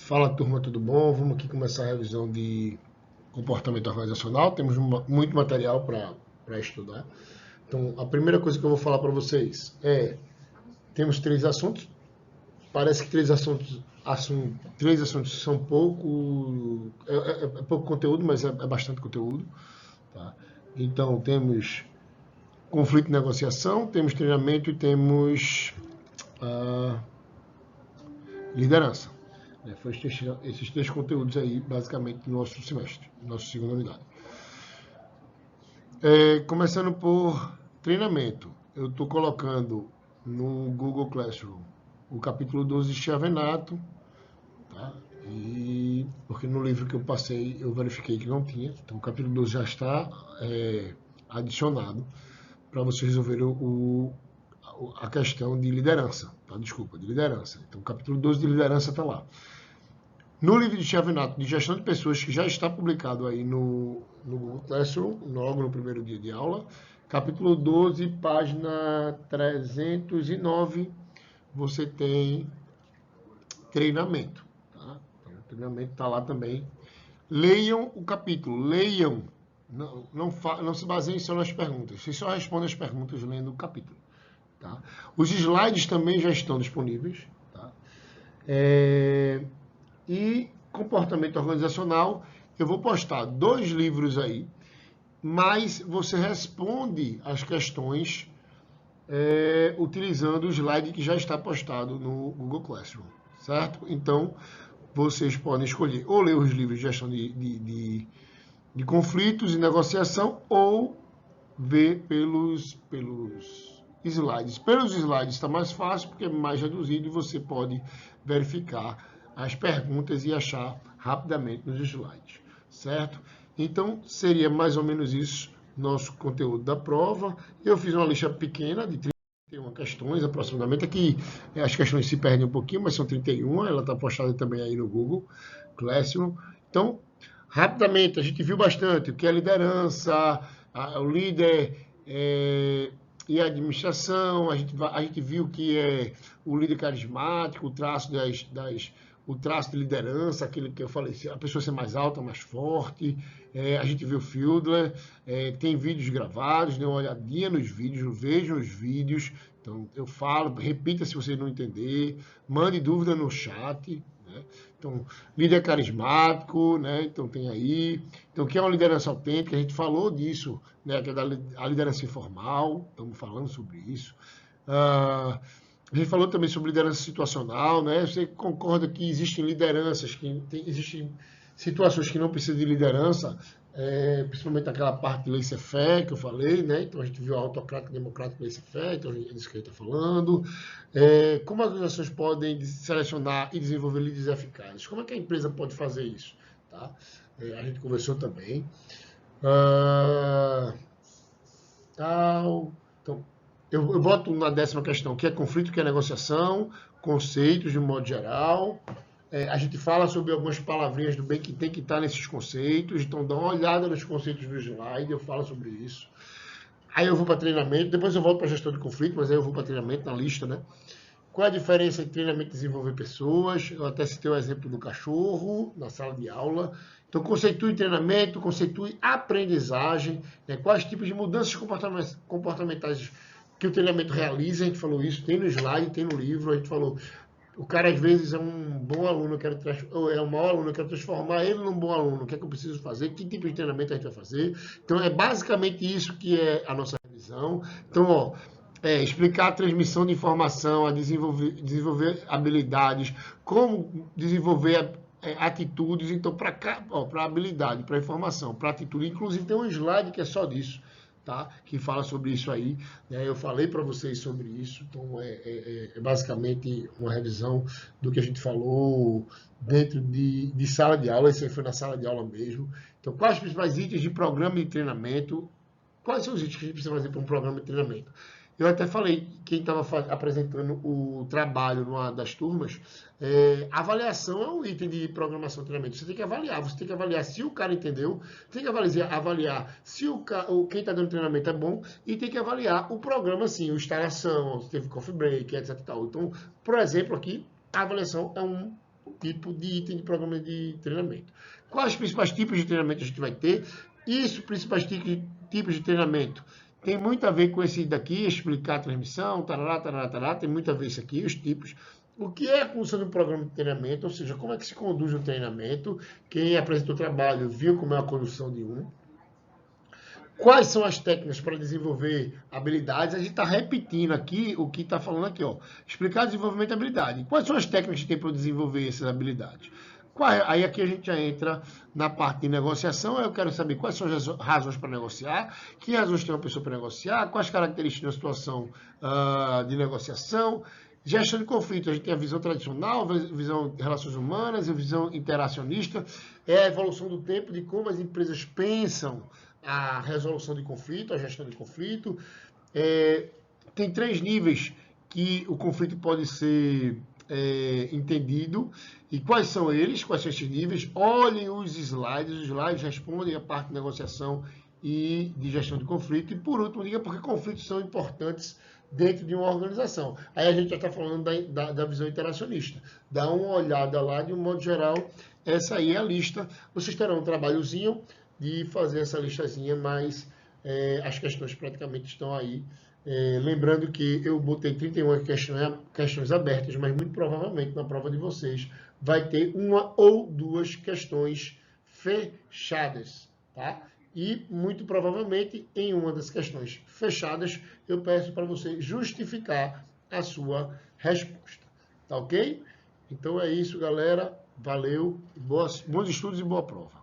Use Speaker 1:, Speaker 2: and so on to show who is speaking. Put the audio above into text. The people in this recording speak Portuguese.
Speaker 1: Fala turma, tudo bom? Vamos aqui começar a revisão de comportamento organizacional. Temos muito material para estudar. Então, a primeira coisa que eu vou falar para vocês é: temos três assuntos. Parece que três assuntos são pouco. É pouco conteúdo, mas é bastante conteúdo. Tá? Então, temos conflito e negociação, temos treinamento e temos liderança. Foram esses três conteúdos aí, basicamente, no nosso semestre, nossa segunda unidade. Começando por treinamento, eu estou colocando no Google Classroom o capítulo 12 de Chiavenato, tá? Porque no livro que eu passei eu verifiquei que não tinha, então o capítulo 12 já está adicionado para você resolver a questão de liderança, tá? Desculpa, de liderança. Então o capítulo 12 de liderança está lá. No livro de Chiavenato, de gestão de pessoas, que já está publicado aí no Google Classroom, logo no primeiro dia de aula, capítulo 12, página 309, você tem treinamento. Tá? Então, o treinamento está lá também. Leiam o capítulo, leiam. Não se baseiem só nas perguntas. Vocês só respondem as perguntas lendo o capítulo. Tá? Os slides também já estão disponíveis. Tá? E comportamento organizacional, eu vou postar 2 livros aí, mas você responde as questões utilizando o slide que já está postado no Google Classroom, certo? Então, vocês podem escolher ou ler os livros de gestão de conflitos e negociação ou ver pelos slides. Pelos slides está mais fácil porque é mais reduzido e você pode verificar as perguntas e achar rapidamente nos slides, certo? Então, seria mais ou menos isso nosso conteúdo da prova. Eu fiz uma lista pequena de 31 questões aproximadamente. Aqui as questões se perdem um pouquinho, mas são 31. Ela está postada também aí no Google Classroom. Então, rapidamente, a gente viu bastante o que é liderança, o líder e a administração. A gente viu que é o líder carismático, o traço o traço de liderança, aquele que eu falei, a pessoa ser mais alta, mais forte. A gente viu o Fieldler, tem vídeos gravados, dê uma olhadinha nos vídeos, vejam os vídeos. Então, eu falo, repita se você não entender, mande dúvida no chat. Né? Então, líder carismático, né? Então tem aí. Então, o que é uma liderança autêntica? A gente falou disso, né? Que é a liderança informal, estamos falando sobre isso. A gente falou também sobre liderança situacional, né? Você concorda que existem lideranças, existem situações que não precisam de liderança, principalmente aquela parte de laissez-faire que eu falei, né? Então a gente viu a autocrática, democrática, laissez-faire, então é disso que a gente está falando. Como as organizações podem selecionar e desenvolver líderes eficazes? Como é que a empresa pode fazer isso? Tá? A gente conversou também. Então, eu boto na 10ª questão, que é conflito, que é negociação, conceitos de um modo geral. A gente fala sobre algumas palavrinhas do bem que tem que estar nesses conceitos, então dá uma olhada nos conceitos do slide, eu falo sobre isso. Aí eu vou para treinamento, depois eu volto para gestão de conflito, mas aí eu vou para treinamento na lista, né? Qual é a diferença entre treinamento e desenvolver pessoas? Eu até citei o exemplo do cachorro na sala de aula. Então, conceitue treinamento, conceitue aprendizagem, né? Quais tipos de mudanças comportamentais que o treinamento realiza, a gente falou isso, tem no slide, tem no livro, a gente falou, o cara às vezes é um bom aluno, ou é um mau aluno, eu quero transformar ele num bom aluno, o que é que eu preciso fazer, que tipo de treinamento a gente vai fazer. Então, é basicamente isso que é a nossa revisão. Então, ó, explicar a transmissão de informação, a desenvolver habilidades, como desenvolver atitudes. Então, para habilidade, para informação, para atitude, inclusive tem um slide que é só disso, tá? Que fala sobre isso aí. Né? Eu falei para vocês sobre isso, então é basicamente uma revisão do que a gente falou dentro de sala de aula. Isso aí foi na sala de aula mesmo. Então, quais os principais itens de programa de treinamento? Quais são os itens que a gente precisa fazer para um programa de treinamento? Eu até falei, quem estava apresentando o trabalho numa das turmas, avaliação é um item de programação de treinamento. Você tem que avaliar se o cara entendeu, tem que avaliar se quem está dando treinamento é bom, e tem que avaliar o programa, assim, instalação, se teve coffee break, etc. Tal. Então, por exemplo, aqui, a avaliação é um tipo de item de programa de treinamento. Quais os principais tipos de treinamento a gente vai ter? Isso, principais tipos de treinamento. Tem muito a ver com esse daqui, explicar a transmissão, tarará, tarará, tarará, tem muito a ver isso aqui, os tipos. O que é a função do programa de treinamento, ou seja, como é que se conduz um treinamento. Quem apresentou o trabalho viu como é a condução de um. Quais são as técnicas para desenvolver habilidades? A gente está repetindo aqui o que está falando aqui, ó. Explicar desenvolvimento de habilidade. Quais são as técnicas que tem para desenvolver essas habilidades? Aí aqui a gente já entra na parte de negociação. Eu quero saber quais são as razões para negociar, que razões tem uma pessoa para negociar, quais características da situação de negociação. Gestão de conflito, a gente tem a visão tradicional, visão de relações humanas, a visão interacionista, é a evolução do tempo de como as empresas pensam a resolução de conflito, a gestão de conflito. Tem 3 níveis que o conflito pode ser entendido. E quais são eles? Quais são esses níveis? Olhem os slides respondem a parte de negociação e de gestão de conflito. E por último, diga por que conflitos são importantes dentro de uma organização. Aí a gente já está falando da visão interacionista. Dá uma olhada lá, de um modo geral, essa aí é a lista. Vocês terão um trabalhozinho de fazer essa listazinha, mas as questões praticamente estão aí. Lembrando que eu botei 31 questões abertas, mas muito provavelmente na prova de vocês vai ter 1 ou 2 questões fechadas, tá? E muito provavelmente em uma das questões fechadas eu peço para você justificar a sua resposta, tá ok? Então é isso, galera. Valeu, bons estudos e boa prova.